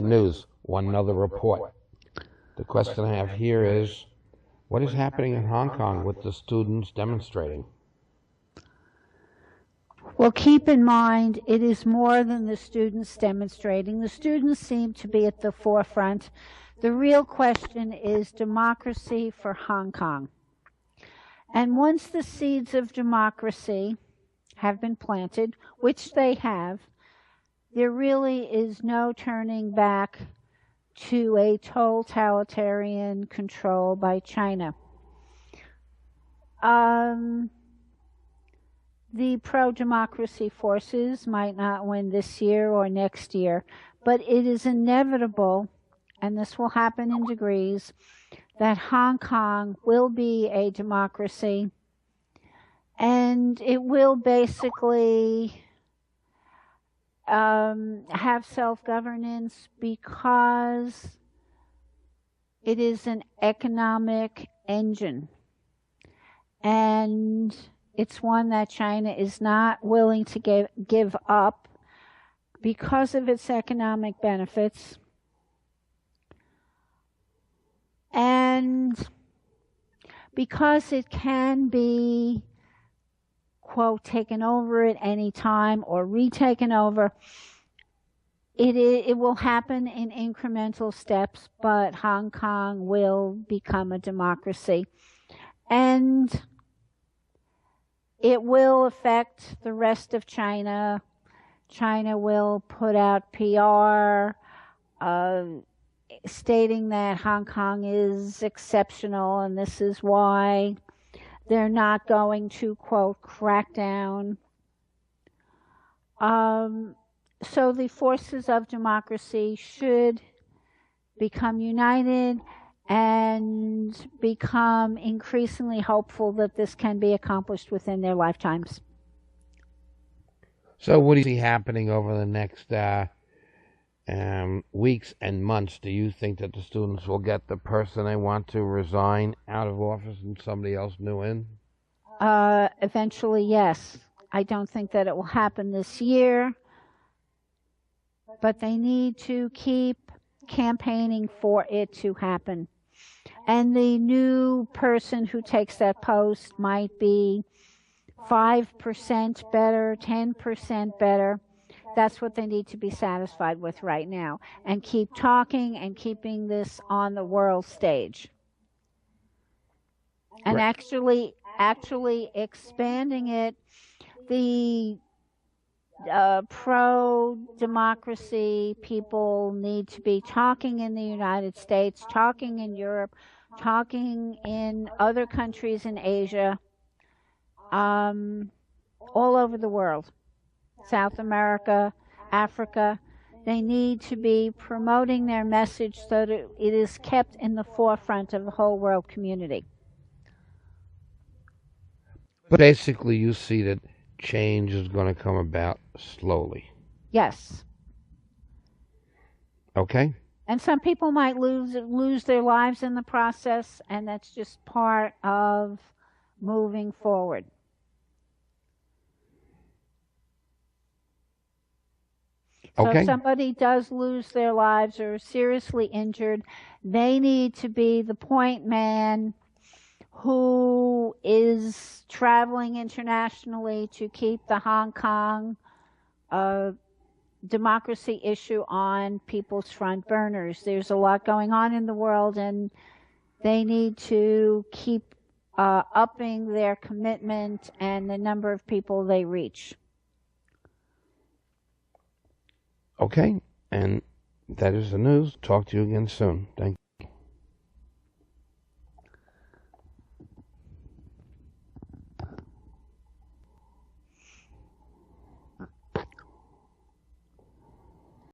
News, one other report. The question I have here is, what is happening in Hong Kong with the students demonstrating? Well, keep in mind, it is more than the students demonstrating. The students seem to be at the forefront. The real question is democracy for Hong Kong. And once the seeds of democracy have been planted, which they have, there really is no turning back to a totalitarian control by China. The pro-democracy forces might not win this year or next year, but it is inevitable, and this will happen in degrees, that Hong Kong will be a democracy, and it will basically have self-governance because it is an economic engine. And it's one that China is not willing to give up because of its economic benefits. And because it can be, quote, taken over at any time or retaken over, it will happen in incremental steps, but Hong Kong will become a democracy. And it will affect the rest of China. China will put out PR stating that Hong Kong is exceptional and this is why they're not going to, quote, crack down. So the forces of democracy should become united and become increasingly hopeful that this can be accomplished within their lifetimes. So what do you see happening over the next weeks and months? Do you think that the students will get the person they want to resign out of office and somebody else new in? Eventually, yes. I don't think that it will happen this year, but they need to keep campaigning for it to happen. And the new person who takes that post might be 5% better, 10% better. That's what they need to be satisfied with right now. And keep talking and keeping this on the world stage. And actually expanding it. The pro-democracy people need to be talking in the United States, talking in Europe, talking in other countries in Asia, all over the world, South America, Africa. They need to be promoting their message so that it is kept in the forefront of the whole world community. But basically, you see that change is going to come about slowly. Yes. Okay. And some people might lose their lives in the process, and that's just part of moving forward. So if somebody does lose their lives or is seriously injured, they need to be the point man who is traveling internationally to keep the Hong Kong democracy issue on people's front burners. There's a lot going on in the world, and they need to keep upping their commitment and the number of people they reach. Okay, and that is the news. Talk to you again soon. Thank you.